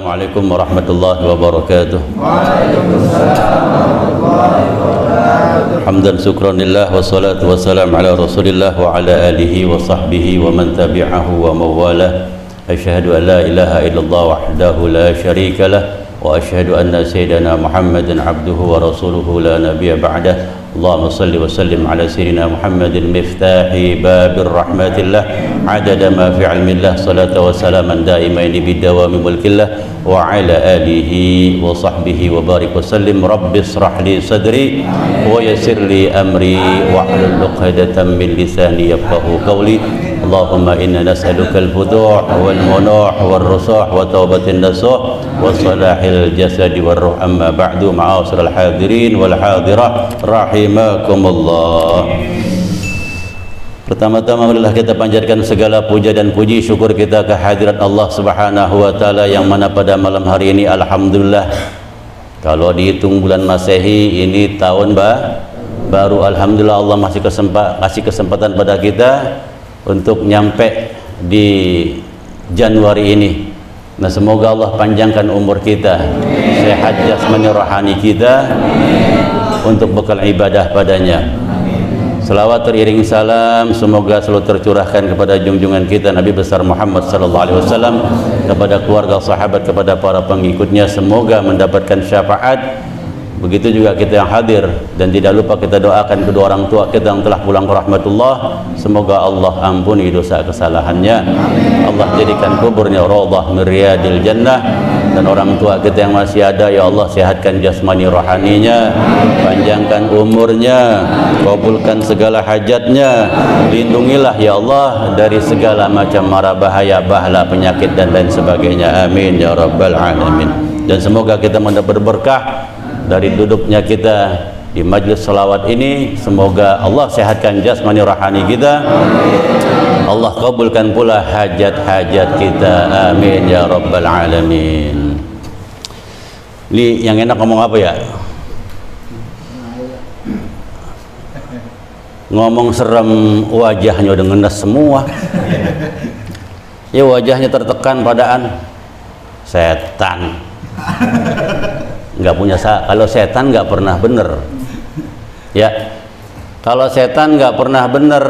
Assalamualaikum warahmatullahi wabarakatuh. Hamdan syukranillah wassalatu wassalamu ala Rasulillah wa ala alihi wa sahbihi wa man tabi'ahu wa mawalah. Asyhadu an la ilaha illallah wahdahu la syarika lah wa asyhadu anna sayyidana Muhammadan abduhu wa rasuluhu la nabiyya ba'dah. Allahumma salli wa sallim ala sayyidina Muhammadin miftahi babir rahmatillah adada ma fi ilmillah salatu wa salaman daimaini bidawami mulkillah wa ala alihi wa sahbihi wa barik wa sallim. Rabbi israh li sadri wa yassir li amri wa hlul 'uqdatam min lisani yafqahu qawli. Allahumma inna nas'aluka al-futuh wal munuh wal rusuh wa taubatin nasuh wa salahil jasadi wal ruh. Amma ba'du, ma'asyiral hadirin wal hadirah rahimakumullah. Pertama-tama marilah kita panjatkan segala puja dan puji syukur kita kehadirat Allah Subhanahu wa taala yang mana pada malam hari ini alhamdulillah kalau dihitung bulan Masehi ini tahun baru, alhamdulillah Allah masih kasih kesempatan pada kita untuk nyampe di Januari ini. Nah, semoga Allah panjangkan umur kita, sehat jasmani rohani kita untuk bekal ibadah padanya. Selawat teriring salam semoga selalu tercurahkan kepada junjungan kita Nabi besar Muhammad sallallahu alaihi wasallam, kepada keluarga sahabat, kepada para pengikutnya, semoga mendapatkan syafaat. Begitu juga kita yang hadir, dan tidak lupa kita doakan kedua orang tua kita yang telah pulang ke rahmatullah, semoga Allah ampuni dosa kesalahannya, Allah jadikan kuburnya raudhah min riyadil jannah. Dan orang tua kita yang masih ada, ya Allah sehatkan jasmani rohaninya, panjangkan umurnya, kabulkan segala hajatnya, lindungilah ya Allah dari segala macam mara bahaya, bahla, penyakit dan lain sebagainya, amin ya rabbal alamin. Dan semoga kita mendapat berkah dari duduknya kita di majlis salawat ini. Semoga Allah sehatkan jasmani rohani kita, Allah kabulkan pula hajat-hajat kita, amin ya rabbal alamin. Ini yang enak ngomong apa ya? Ngomong serem, wajahnya udah ngenes semua. Ya wajahnya tertekan padaan setan. Nggak punya kalau setan nggak pernah bener ya, kalau setan nggak pernah bener,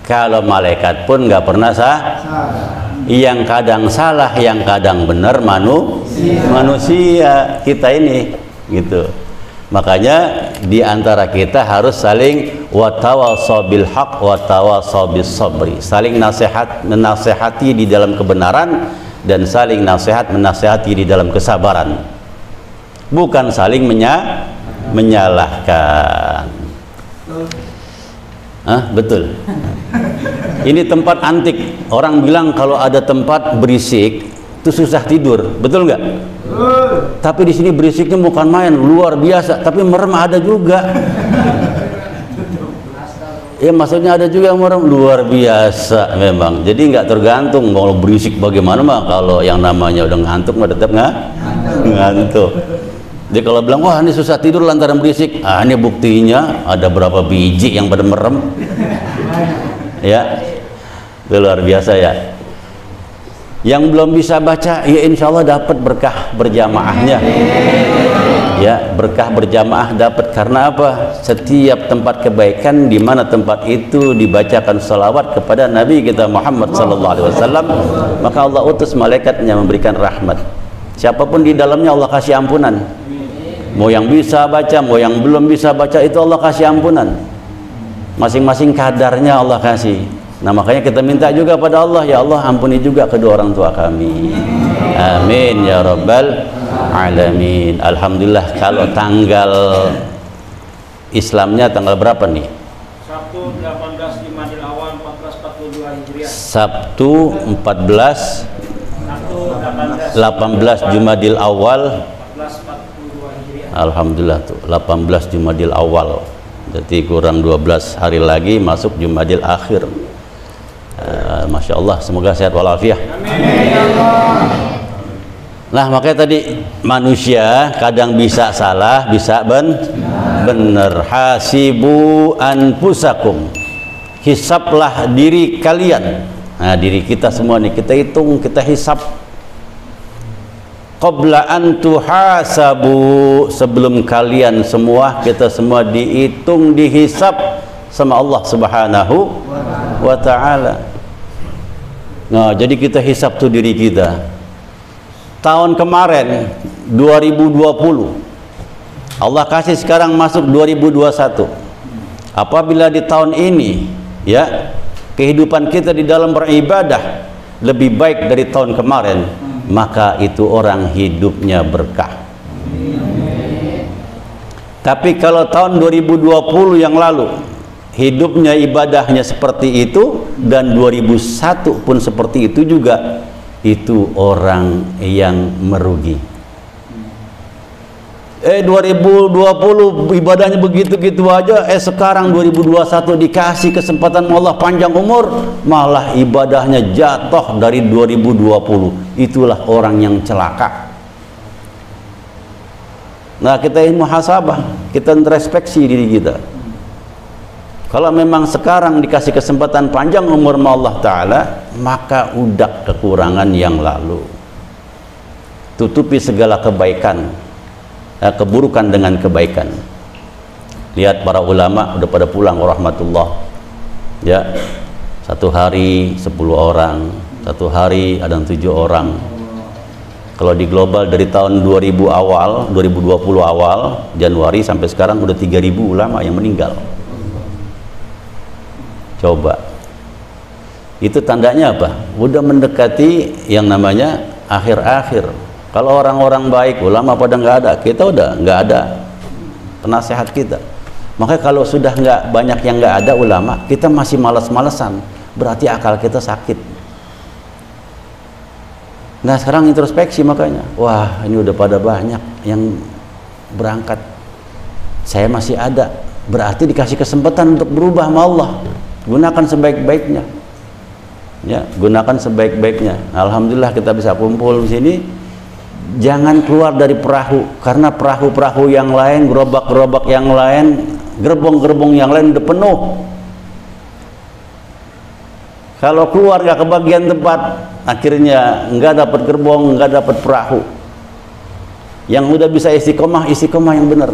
kalau malaikat pun nggak pernah yang kadang salah yang kadang bener manusia kita ini gitu. Makanya diantara kita harus saling watawasau bil haq watawasau bis sabri, saling menasehati di dalam kebenaran dan saling menasehati di dalam kesabaran, bukan saling menyalahkan. Betul. Ini tempat antik. Orang bilang kalau ada tempat berisik itu susah tidur, betul nggak? Tapi di sini berisiknya bukan main, luar biasa. Tapi merem ada juga. Ya maksudnya ada juga yang merem, luar biasa memang. Jadi nggak tergantung mau berisik bagaimana mah. Kalau yang namanya udah ngantuk mah tetap ngantuk. Jadi kalau bilang wah ini susah tidur lantaran berisik, ini buktinya ada berapa biji yang pada merem. Ya, itu luar biasa ya. Yang belum bisa baca, ya insya Allah dapat berkah berjamaahnya. Ya, berkah berjamaah dapat karena apa? Setiap tempat kebaikan di mana tempat itu dibacakan salawat kepada Nabi kita Muhammad sallallahu alaihi wasallam, maka Allah utus malaikatnya memberikan rahmat. Siapapun di dalamnya Allah kasih ampunan. Mau yang bisa baca, mau yang belum bisa baca, itu Allah kasih ampunan. Masing-masing kadarnya Allah kasih. Nah makanya kita minta juga pada Allah, ya Allah ampuni juga kedua orang tua kami, amin ya rabbal alamin. Alhamdulillah. Kalau tanggal Islamnya tanggal berapa nih? Sabtu 18 Jumadil Awal 1442 Hijriah. Sabtu 18 Jumadil Awal 1442 Hijriah. Alhamdulillah tuh 18 Jumadil Awal, jadi kurang 12 hari lagi masuk Jumadil Akhir. Masya Allah, semoga sehat walafiat. Nah makanya tadi manusia kadang bisa salah, bisa bener. Hasibu anfusakum, hisablah diri kalian. Nah diri kita semua nih kita hitung, kita hisab. qabla an tuhasabu, sebelum kalian semua, kita semua dihitung, dihisab sama Allah Subhanahu wa ta'ala. Nah, jadi kita hisab tuh diri kita. Tahun kemarin 2020, Allah kasih sekarang masuk 2021. Apabila di tahun ini ya kehidupan kita di dalam beribadah lebih baik dari tahun kemarin, maka itu orang hidupnya berkah. Tapi kalau tahun 2020 yang lalu hidupnya ibadahnya seperti itu, dan 2001 pun seperti itu juga, itu orang yang merugi. 2020 ibadahnya begitu-gitu aja, sekarang 2021 dikasih kesempatan Allah panjang umur, malah ibadahnya jatuh dari 2020. Itulah orang yang celaka. Nah, kita ini muhasabah, kita introspeksi diri kita. Kalau memang sekarang dikasih kesempatan panjang umur sama Allah Ta'ala, maka udah kekurangan yang lalu, tutupi segala kebaikan, keburukan dengan kebaikan. Lihat para ulama udah pada pulang rahmatullah ya, satu hari 10 orang, satu hari ada 7 orang. Kalau di global dari tahun 2020 awal Januari sampai sekarang udah 3.000 ulama yang meninggal. Coba, itu tandanya apa? Udah mendekati yang namanya akhir-akhir. Kalau orang-orang baik, ulama pada nggak ada, kita udah nggak ada penasehat kita. Makanya kalau sudah nggak banyak yang nggak ada ulama, kita masih malas-malesan, berarti akal kita sakit. Nah, sekarang introspeksi, makanya wah, ini udah pada banyak yang berangkat, saya masih ada, berarti dikasih kesempatan untuk berubah sama Allah. Gunakan sebaik-baiknya ya, gunakan sebaik-baiknya. Alhamdulillah kita bisa kumpul di sini. Jangan keluar dari perahu, karena perahu-perahu yang lain, gerobak-gerobak yang lain, gerbong-gerbong yang lain udah penuh. Kalau keluar nggak kebagian tempat, akhirnya nggak dapat gerbong, nggak dapat perahu. Yang udah bisa istiqomah, istiqomah yang benar.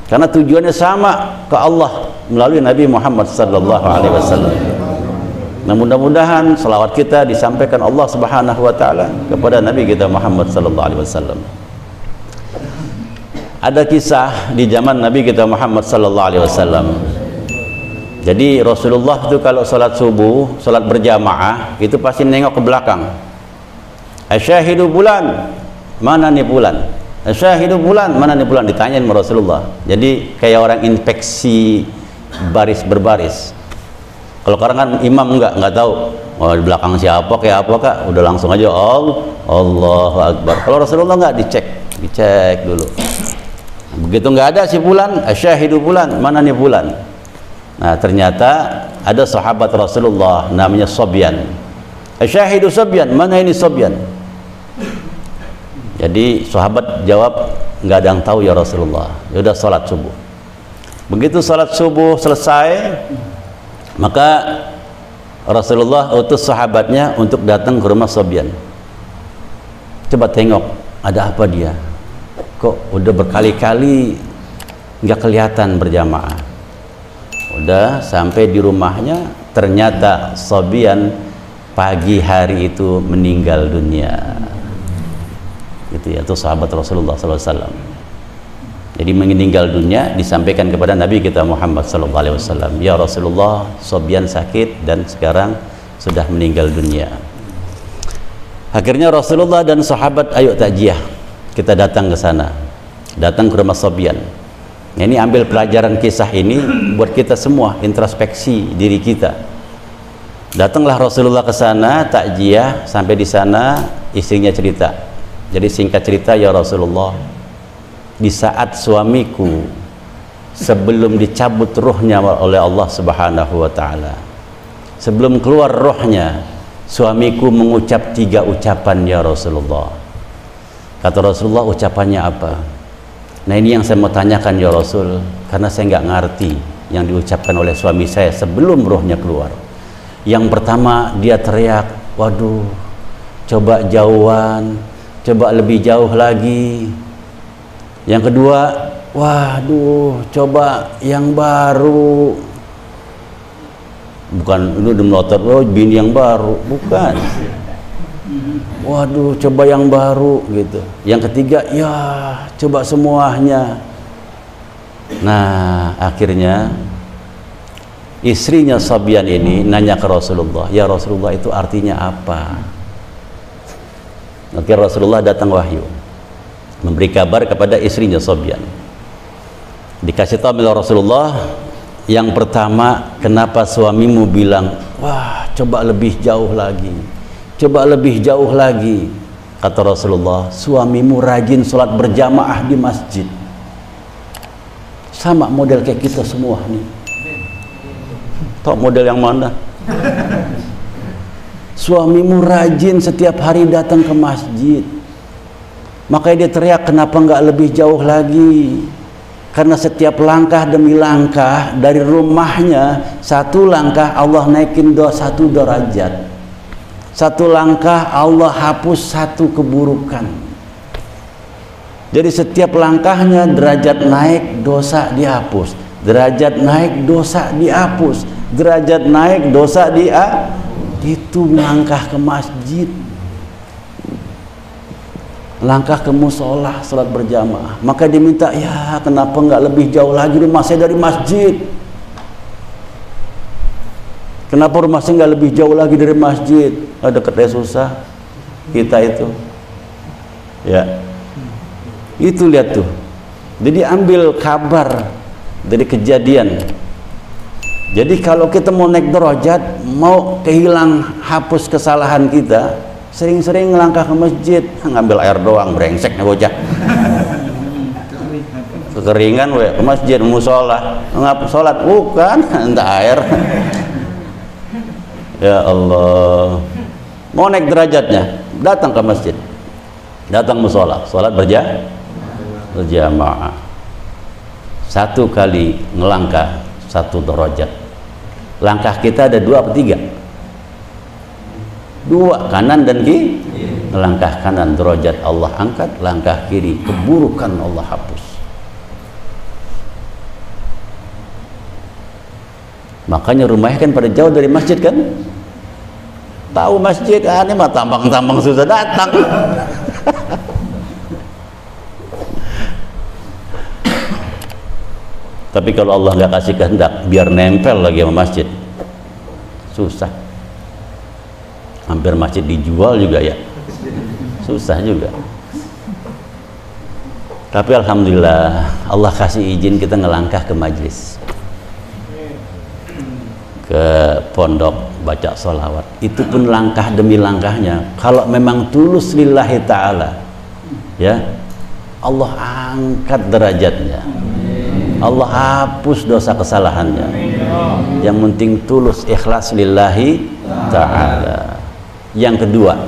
Karena tujuannya sama ke Allah melalui Nabi Muhammad sallallahu alaihi wasallam. Nah, mudah-mudahan selawat kita disampaikan Allah Subhanahu wa taala kepada Nabi kita Muhammad sallallahu alaihi wasallam. Ada kisah di zaman Nabi kita Muhammad sallallahu alaihi wasallam. Jadi Rasulullah itu kalau salat subuh, salat berjamaah, itu pasti nengok ke belakang. Asyahidu bulan, mana nih bulan? Asyahidu bulan, mana nih bulan? Ditanyain sama Rasulullah. Jadi kayak orang inspeksi baris berbaris. Kalau sekarang kan imam nggak tahu, oh di belakang siapa kayak apa kak, udah langsung aja Allahu Akbar. Kalau Rasulullah nggak, dicek dulu. Begitu nggak ada si bulan, asyahidu bulan, mana nih bulan? Nah, ternyata ada sahabat Rasulullah namanya Sobyan. Asyahidu Sobyan, mana ini Sobyan? Jadi sahabat jawab, nggak ada yang tahu ya Rasulullah. Ya udah salat subuh. Begitu salat subuh selesai, maka Rasulullah utus sahabatnya untuk datang ke rumah Sobyan. Coba tengok, ada apa dia? Kok udah berkali-kali nggak kelihatan berjamaah. Udah sampai di rumahnya, ternyata Sobyan pagi hari itu meninggal dunia. Gitu ya, itu sahabat Rasulullah SAW. Jadi meninggal dunia, disampaikan kepada Nabi kita Muhammad SAW. Ya Rasulullah, Sobyan sakit dan sekarang sudah meninggal dunia. Akhirnya Rasulullah dan sahabat, ayo takziah, kita datang ke sana, datang ke rumah Sobyan. Nah, ini ambil pelajaran kisah ini buat kita semua, introspeksi diri kita. Datanglah Rasulullah ke sana, takziah, sampai di sana istrinya cerita. Jadi singkat cerita, ya Rasulullah, di saat suamiku sebelum dicabut ruhnya oleh Allah Subhanahu wa taala, sebelum keluar rohnya, suamiku mengucap 3 ucapan ya Rasulullah. Kata Rasulullah, ucapannya apa? Nah, ini yang saya mau tanyakan ya Rasul, karena saya nggak ngerti yang diucapkan oleh suami saya sebelum rohnya keluar. Yang pertama, dia teriak, waduh, coba jauhan, coba lebih jauh lagi. Yang kedua, waduh, coba yang baru. Bukan ini udah melotot, oh bini yang baru, bukan. Waduh, coba yang baru gitu. Yang ketiga, ya coba semuanya. Nah, akhirnya istrinya Sofyan ini nanya ke Rasulullah, ya Rasulullah, itu artinya apa? Akhirnya Rasulullah datang wahyu, memberi kabar kepada istrinya Sofyan. Dikasih tahu oleh Rasulullah, yang pertama, kenapa suamimu bilang, wah coba lebih jauh lagi, coba lebih jauh lagi. Kata Rasulullah, suamimu rajin sholat berjamaah di masjid, sama model kayak kita semua nih. Tahu model yang mana? Suamimu rajin setiap hari datang ke masjid, makanya dia teriak, kenapa nggak lebih jauh lagi? Karena setiap langkah demi langkah dari rumahnya, satu langkah Allah naikin satu derajat, satu langkah Allah hapus satu keburukan. Jadi setiap langkahnya derajat naik, dosa dihapus, derajat naik, dosa dihapus, derajat naik, dosa itu langkah ke masjid, langkah ke musola, salat berjamaah. Maka diminta, ya kenapa nggak lebih jauh lagi, rumah saya dari masjid, kenapa rumah saya nggak lebih jauh lagi dari masjid? Dekatnya susah kita itu, ya itu lihat tuh. Jadi ambil kabar dari kejadian. Jadi kalau kita mau naik derajat, mau kehilang, hapus kesalahan kita, sering-sering ngelangkah ke masjid, ngambil air doang, brengseknya bocah. Kekeringan ke masjid, musola, ngap sholat, bukan, entah air. Ya Allah. Mau naik derajatnya, datang ke masjid, datang musola, sholat berjamaah. Satu kali ngelangkah satu derajat. Langkah kita ada 2 atau 3? 2, kanan dan kiri. Langkah kanan derajat Allah angkat, langkah kiri keburukan Allah hapus. Makanya rumahnya kan pada jauh dari masjid kan? Tahu masjid, ini mah tambang-tambang susah datang. Tapi kalau Allah nggak kasih kehendak, biar nempel lagi sama masjid, susah. Hampir masjid dijual juga ya, susah juga. Tapi alhamdulillah Allah kasih izin kita ngelangkah ke majlis, ke pondok, baca sholawat. Itu pun langkah demi langkahnya, kalau memang tulus lillahi ta'ala, ya Allah angkat derajatnya, Allah hapus dosa kesalahannya. Yang penting tulus, ikhlas lillahi ta'ala. Yang kedua,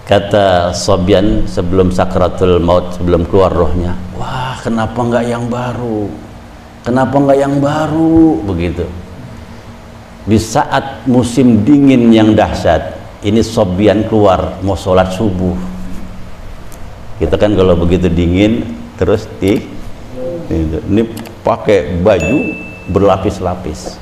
kata Sofyan sebelum sakratul maut, sebelum keluar rohnya, wah kenapa nggak yang baru, kenapa nggak yang baru, begitu. Di saat musim dingin yang dahsyat ini, Sofyan keluar mau sholat subuh. Kita kan kalau begitu dingin terus ini pakai baju berlapis-lapis.